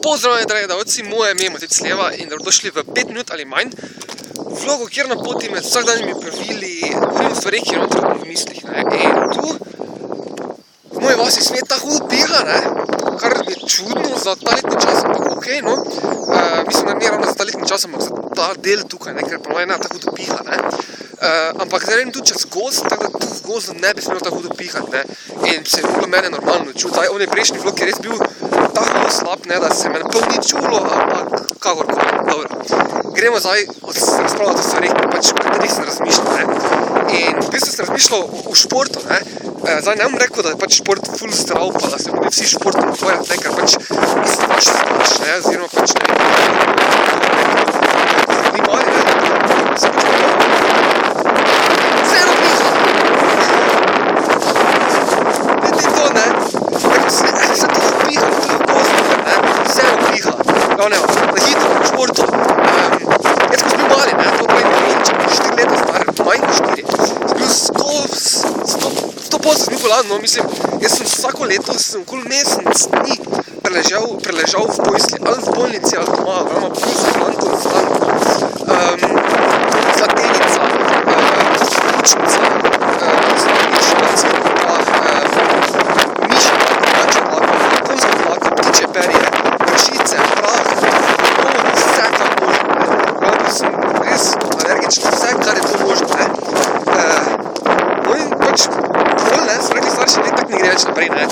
Pozdravljeni, dragi gledalci, moje ime je Matej Sleva in dobrodošli v 5 minut ali manj vlogo, kjer na poti med vsakdanjimi pravili govorim o stvareh, ki je noter v mislih, ne. In tu v moji vasi svet tako hudo piha, ne, kar je čudno za ta letni čas, ampak okej, no. Mislim, da ni ravno za ta letni čas, ampak za ta del tukaj, ne, ker ponovno ne tako hudo piha, ne. Ampak zdaj grem tudi čez gozd, tako da tu v gozdu ne bi smelo tako hudo pihati, ne. In se je moglo mene normalno čuti. Zdaj, on je prejšnji vlog, je res bil tako slab, ne, da se me pol ni čulo, ampak kakorkoli, dobro. Gremo zdaj razpravljati o stvarih, pač, o katerih sem razmišljal, ne. In v bistvu sem razmišljal o športu, ne. Zdaj, ne bom rekel, da je pač šport ful zdrav, pa da se morali vsi športom ukvarjati, ne, ker pač mislim pač starš, ne, oziroma pač ne ni mali, ne, se pač vseeno piha. Vidi to, ne, se to piha, tudi v gozdu, ne, vseeno piha. Ja, ne, na hitro, v športu. Jaz, ko sem bil mali, ne, to je 4 leta star, manj kot 4, sem bil 100% sem bil bolan, no, mislim, jaz sem vsako leto, sem okoli mesec dni preležal v postelji, ali v bolnici, ali doma, oziroma plus bolan konstantno. Zatenica, učnica, mišična mišična dlaka, konjska dlaka, ptičje perje, pršice, prah, vse kar možno, ne. Pravno sem res alergičen, vse kar je to možno, ne. No in pač, ne, so rekli starši, ne, tak ne gre več naprej, ne.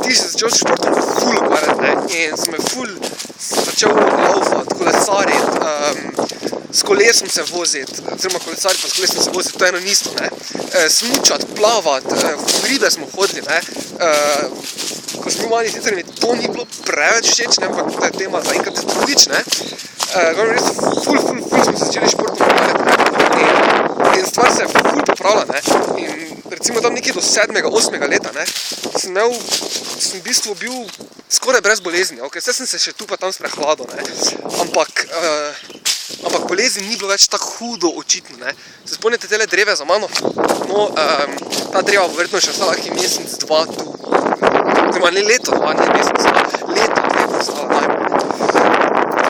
Ti si začel s športom ful ukvarjati, ne, in sem me ful začel laufati, kolesariti, s kolesom se voziti, oziroma kolesariti pa s kolesom se voziti, to je eno in isto, ne. Smučati, plavati, v hribe smo hodili, ne. Ko sem bil mali, sicer mi to ni bilo preveč všeč, ne, ampak to je tema za enkrat drugič, ne. Res ful smo se začeli športom ukvarjati, ne. In stvar se je ful popravila, ne. In recimo tam nekje do 7., 8. leta, ne, sem v bistvu bil skoraj brez bolezni, ok, vse sem se še tu pa tam sprehladal, ne, ampak bolezen ni bilo več tako hudo očitno, ne. Se spomnite tele dreve za mano? No, ta dreva bo verjetno še ostala kakšen mesec, 2 tu, oziroma ne leto, 2, ne mesec, 2, leto, 2 bo ostala najbolj, ne.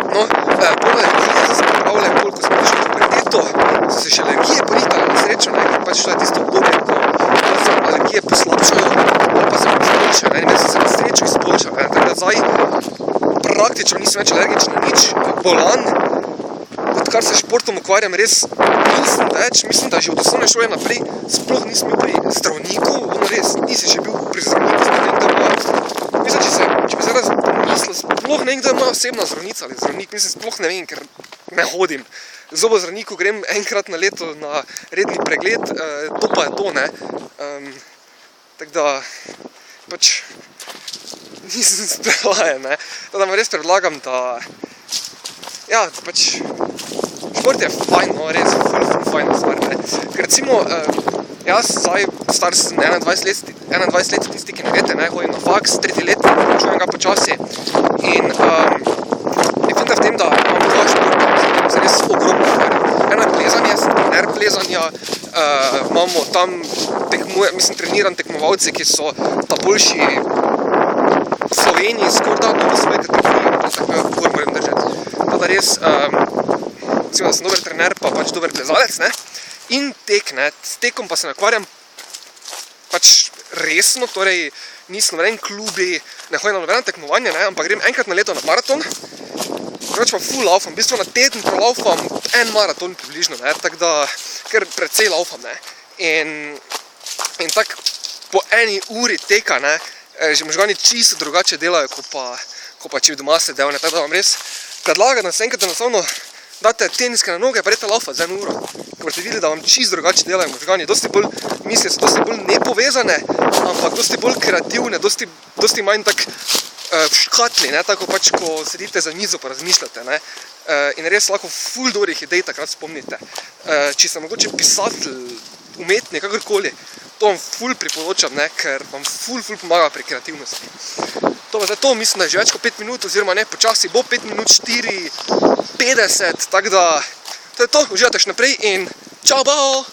No, potem alergije so se popravile, koliko smo prišli v puberteto, so se še alergije porihtale na srečo, ne, ker pač to je tisto obdobje, ko se alergije poslabšajo, pa se izboljšajo, ne, in meni so se na srečo izboljšajo, ne, tako da zdaj praktično nisem več alergičen na nič, bolan, odkar se športom ukvarjam, res nisem več, mislim, da že od osnovne šole naprej sploh nisem bil pri zdravniku, ono res, nisi še bil pri zdravniku, sploh ne vem, kdo ima, mislim, če bi zdaj mislil, sploh ne vem, kdo ima osebna zdravnica ali zdravnik, mislim, sploh ne vem, ker ne hodim. Z zobozdravniku grem enkrat na leto na redni pregled, to pa je to, ne. Tako da, pač, nisem sprelajen, ne. Tako da vam res predlagam, da, ja, pač, šport je fajn, no, res, ful fajna stvar, ne. Ker recimo, jaz zdaj star sem 21 let, tisti, ki ne veste, ne, hodim na faks, 3. let, končujem ga počasi in je finta v tem, da imam 2 športa, se res ogromno ukvarjam. Eno je plezanje, sem trener plezanja, imamo tam, treniram tekmovalce, ki so ta boljši v Sloveniji, skorda tudi svoje kategorije, da tako govor moram držati. Tako da res, recimo, da sem dober trener, pa pač dober plezalec, ne. In tek, ne, s tekom pa se ne ukvarjam pač resno, torej nisem v nobenem klubi, ne hodim na nobeno tekmovanje, ne, ampak grem enkrat na leto na maraton, drugače pa ful laufam, v bistvu na teden prolaufam 1 maraton približno, ne, tako da, ker precej laufam, ne. In tako po 1 uri teka, ne, že možgani čisto drugače delajo, ko pa če bi doma sedel, ne, tako da vam res predlagam, da se enkrat enostavno date teniske na noge, pa dajte laufati za 1 uro, ker boste videli, da vam čisto drugače delajo možgani, dosti bolj, misli so dosti bolj nepovezane, ampak dosti bolj kreativne, dosti manj tak v škatli, ne, tako pač, ko sedite za mizo pa razmišljate, ne, in res lahko ful dobrih idej takrat spomnite. Če ste mogoče pisatelj, umetnik, kakorkoli, to vam ful priporočam, ne, ker vam ful pomaga pri kreativnosti. To pa zdaj to, mislim, da je že več kot 5 minut, oziroma ne, počasi bo 5 minut 4:50, tako da, to je to, uživajte še naprej in čau, bao!